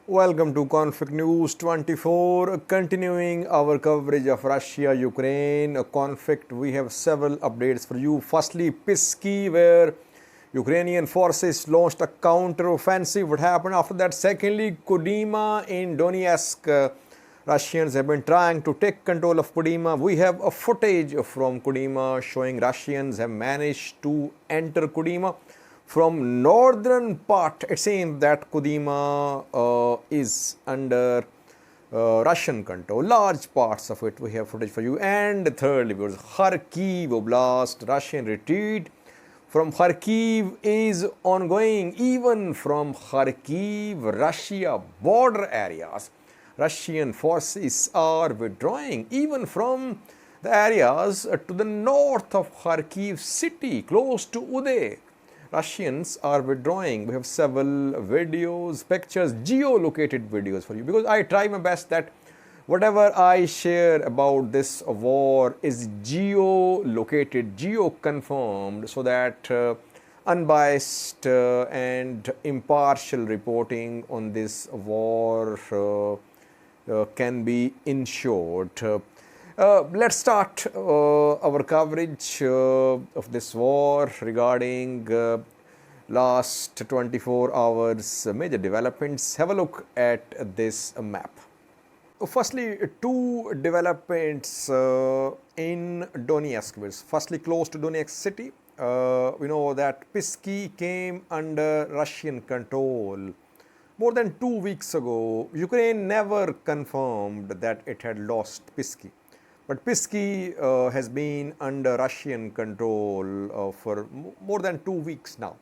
Welcome to Conflict News 24, continuing our coverage of Russia-Ukraine conflict. We have several updates for you. Firstly, Pisky, where Ukrainian forces launched a counter-offensive. What happened after that? Secondly, Kodema in Donetsk. Russians have been trying to take control of Kodema. We have a footage from Kodema showing Russians have managed to enter Kodema from northern part. It seems that Kodema is under Russian control. Large parts of it we have footage for you. And thirdly, was Kharkiv Oblast. Russian retreat from Kharkiv is ongoing. Even from Kharkiv-Russia border areas, Russian forces are withdrawing. Even from the areas to the north of Kharkiv city, close to Uday, Russians are withdrawing. We have several videos, pictures, geo-located videos for you, because I try my best that whatever I share about this war is geo-located, geo-confirmed, so that unbiased and impartial reporting on this war can be ensured. Let's start our coverage of this war regarding last 24 hours major developments. Have a look at this map. Firstly, two developments in Donetsk. Firstly, close to Donetsk city, we know that Pisky came under Russian control more than 2 weeks ago. Ukraine never confirmed that it had lost Pisky. But Pisky has been under Russian control for more than 2 weeks now.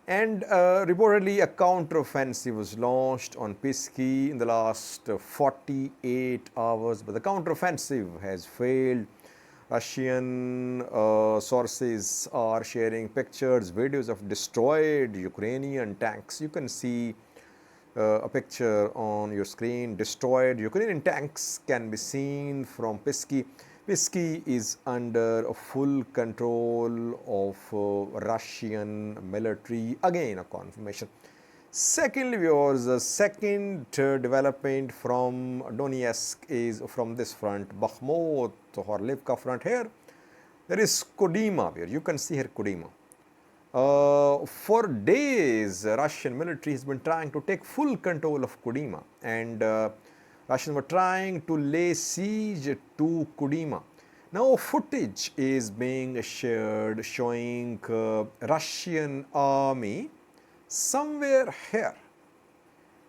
And reportedly a counteroffensive was launched on Pisky in the last 48 hours. But the counteroffensive has failed. Russian sources are sharing pictures, videos of destroyed Ukrainian tanks. You can see a picture on your screen. Destroyed Ukrainian tanks can be seen from Pisky. Pisky is under full control of Russian military. Again, a confirmation. Secondly, viewers, the second development from Donetsk is from this front, Bakhmut, Varvarivka front. Here, there is Kodema. Here you can see here Kodema. For days, Russian military has been trying to take full control of Kodema, and Russians were trying to lay siege to Kodema. Now, footage is being shared showing Russian army somewhere here.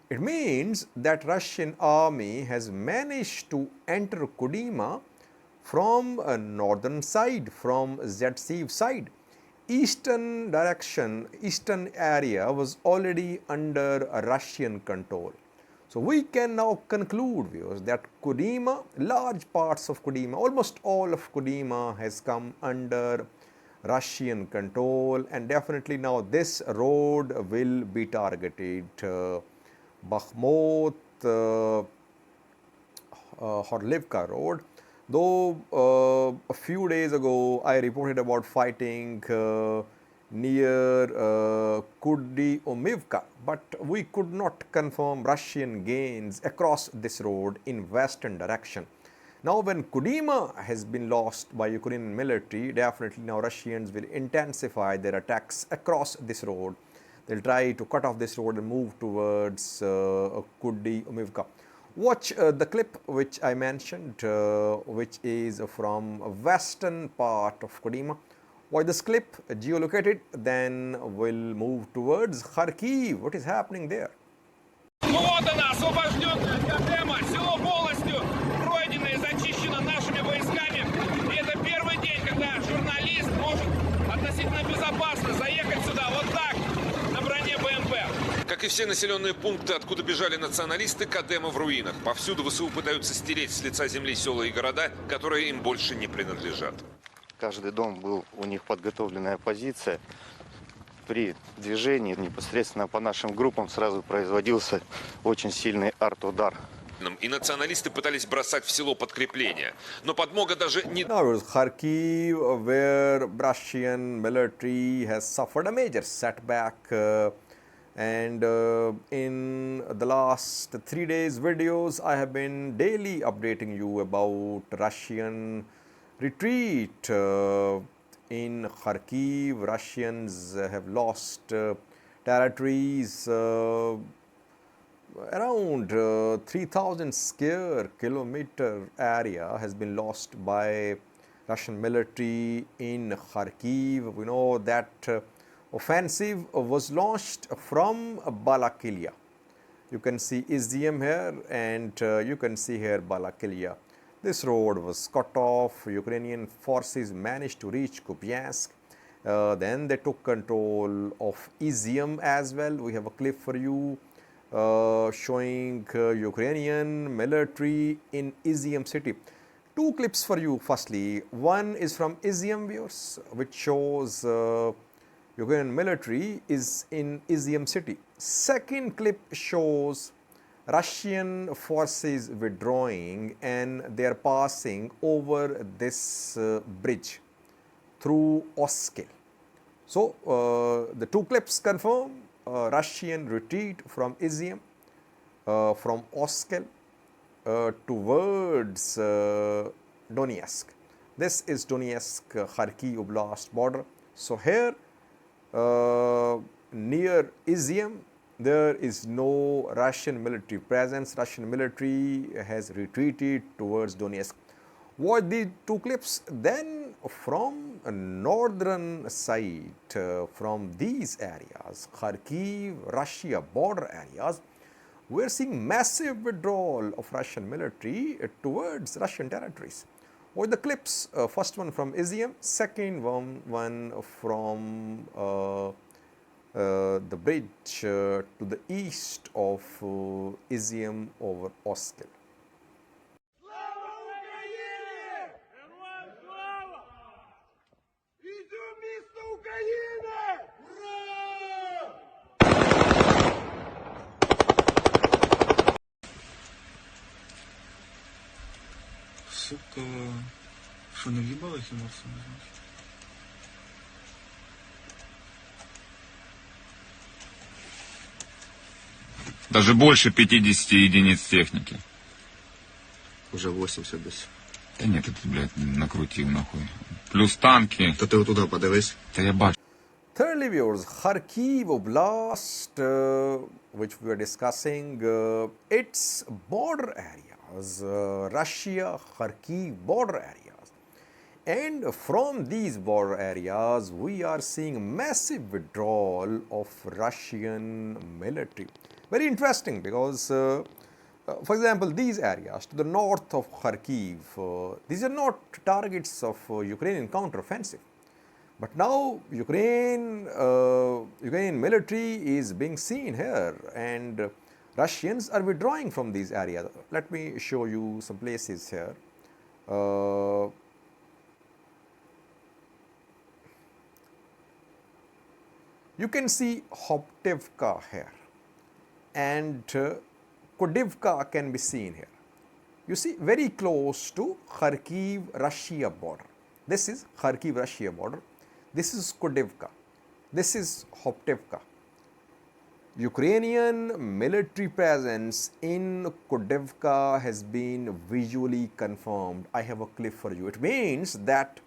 It means that Russian army has managed to enter Kodema from a northern side, from Zhetsiv side. Eastern direction, eastern area was already under Russian control. So we can now conclude, viewers, that Kodema, large parts of Kodema, almost all of Kodema has come under Russian control, and definitely now this road will be targeted. Bakhmut, Varvarivka road. Though a few days ago I reported about fighting near Kudiivka, but we could not confirm Russian gains across this road in western direction. Now, when Kodema has been lost by Ukrainian military, definitely now Russians will intensify their attacks across this road. They'll try to cut off this road and move towards Kudiivka. Watch the clip which I mentioned, which is from western part of Kodema. Watch this clip, geolocated, then we'll move towards Kharkiv. What is happening there? Ну вот она, освобожденная Kodema, село полностью пройдено и зачищено нашими войсками. И это первый день, когда журналист может относительно безопасно заехать сюда вот так, на броне БМП. Как и все населенные пункты, откуда бежали националисты, Kodema в руинах. Повсюду ВСУ пытаются стереть с лица земли села и города, которые им больше не принадлежат. Каждый дом был у них подготовленная позиция. При движении непосредственно по нашим группам сразу производился очень сильный арт-удар. И националисты пытались бросать в село подкрепления. Но подмога даже не... Now it was Kharkiv, where Russian military has suffered a major setback And in the last 3 days videos, I have been daily updating you about Russian retreat in Kharkiv. Russians have lost territories around 3,000 square kilometer area has been lost by Russian military in Kharkiv. We know that offensive was launched from Balaklia. You can see Izyum here, and you can see here Balaklia. This road was cut off. Ukrainian forces managed to reach Kudiivka. Then they took control of Izyum as well. We have a clip for you showing Ukrainian military in Izyum city. Two clips for you. Firstly, one is from Izyum viewers, which shows Ukrainian military is in Izyum city. Second clip shows Russian forces withdrawing, and they are passing over this bridge through Oskel. So the two clips confirm Russian retreat from Izyum, from Oskel towards Donetsk. This is Donetsk Kharkiv Oblast border. So here near Izyum, there is no Russian military presence. Russian military has retreated towards Donetsk. Watch these two clips. Then from northern side, from these areas, Kharkiv-Russia border areas, we are seeing massive withdrawal of Russian military towards Russian territories. Watch the clips. First one from Izyum, second one from the bridge to the east of Izyum over Oskel. Слава Україні! Героям слава! Ізюм місто України! Ура! Сука, що не в'їбалися Марсом, значить? Даже больше 50 единиц техники. Уже 80 десь. Да нет, это, блядь, накрутил нахуй. Плюс танки. Та ти отуда подивись. Да я бачу. Thirdly, viewers, Kharkiv Oblast, which we are discussing, its border areas, Russia, Kharkiv border areas. And from these border areas, we are seeing massive withdrawal of Russian military. Very interesting because, for example, these areas to the north of Kharkiv, these are not targets of Ukrainian counteroffensive. But now Ukrainian military is being seen here, and Russians are withdrawing from these areas. Let me show you some places here. You can see Vovchansk here, and Kudiivka can be seen here. You see, very close to Kharkiv-Russia border. This is Kharkiv-Russia border. This is Kudiivka. This is Vovchansk. Ukrainian military presence in Kudiivka has been visually confirmed. I have a clip for you. It means that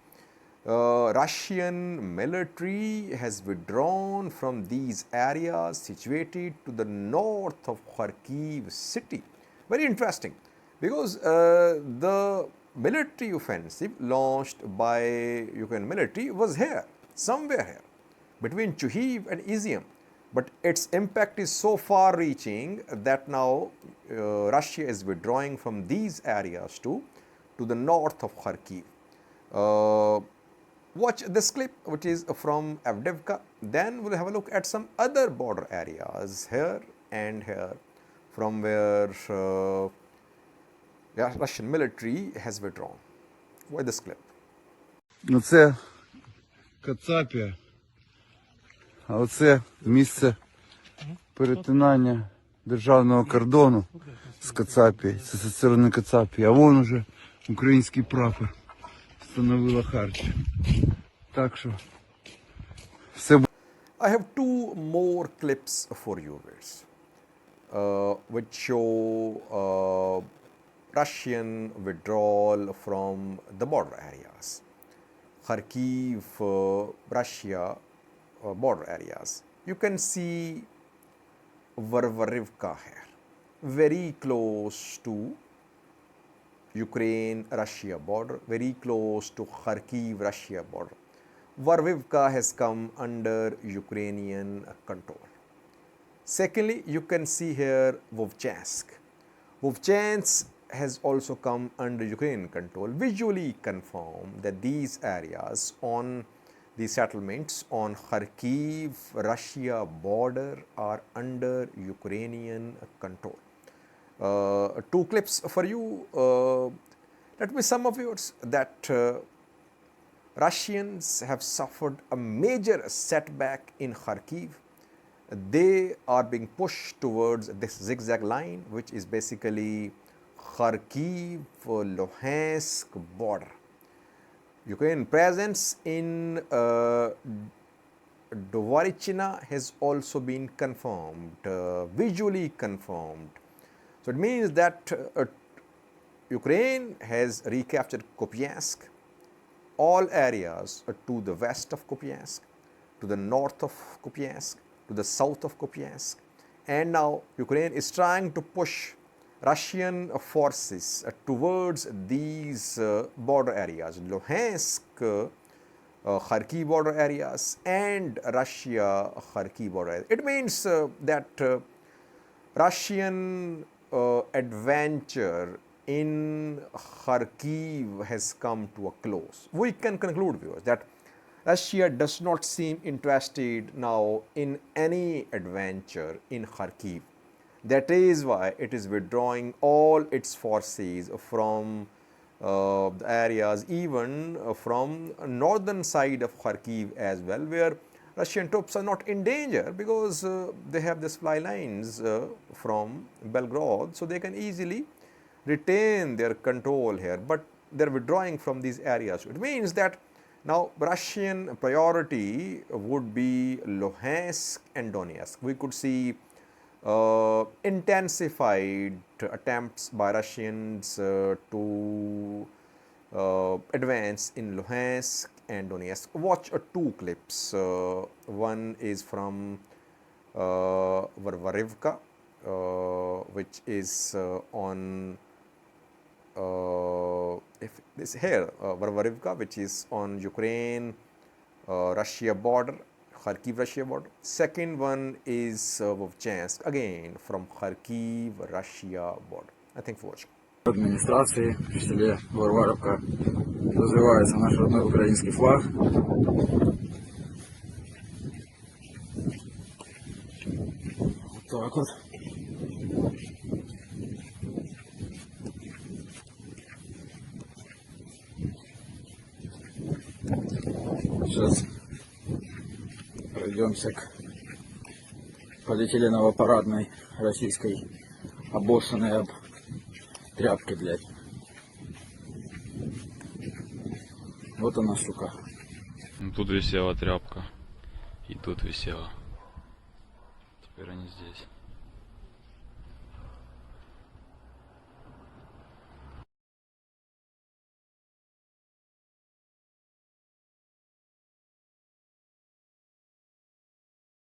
Russian military has withdrawn from these areas situated to the north of Kharkiv city. Very interesting, because the military offensive launched by Ukrainian military was here, somewhere here, between Kudiivka and Izum. But its impact is so far reaching that now Russia is withdrawing from these areas to the north of Kharkiv. Watch this clip, which is from Avdiivka. Then we'll have a look at some other border areas here and here, from where Russian military has withdrawn. Watch this clip. Ну це Кацапія, а оце місце перетинання державного кордону з Кацапією. Це зі сторони Кацапії, а вон уже український прапор встановила Харків. Так що все. I have two more clips for you viewers, which show Russian withdrawal from the border areas. Kharkiv-Russia border areas. You can see Varvarivka here, very close to Ukraine-Russia border, very close to Kharkiv-Russia border. Varvarivka has come under Ukrainian control. Secondly, you can see here Vovchansk. Vovchansk has also come under Ukrainian control, visually confirm that these areas on the settlements on Kharkiv-Russia border are under Ukrainian control. Two clips for you. Let me sum up yours that Russians have suffered a major setback in Kharkiv. They are being pushed towards this zigzag line, which is basically Kharkiv-Luhansk border. Ukrainian presence in Dovarichina has also been confirmed, visually confirmed. So it means that Ukraine has recaptured Kupiansk, all areas to the west of Kupiansk, to the north of Kupiansk, to the south of Kupiansk, and now Ukraine is trying to push Russian forces towards these border areas, Luhansk, Kharkiv border areas, and Russia Kharkiv border areas. It means that Russian adventure in Kharkiv has come to a close. We can conclude, viewers, that Russia does not seem interested now in any adventure in Kharkiv. That is why it is withdrawing all its forces from the areas, even from northern side of Kharkiv as well, where Russian troops are not in danger because they have the supply lines from Belgorod, so they can easily retain their control here, but they are withdrawing from these areas. It means that now Russian priority would be Luhansk and Donetsk. We could see intensified attempts by Russians to advance in Luhansk and Donetsk. Watch two clips. One is from Varvarivka, which is on Varvarivka, which is on Ukraine Russia border, Kharkiv-Russia border. Second one is Vovchansk, again from Kharkiv-Russia border. I think for watching. Администрации в селе Варваровка развивается наш родной украинский флаг. Вот так вот. Сейчас пройдемся к полиэтиленово-парадной российской обоссанной об тряпки, блядь. Вот она, сука. Тут висела тряпка. И тут висела. Теперь они здесь.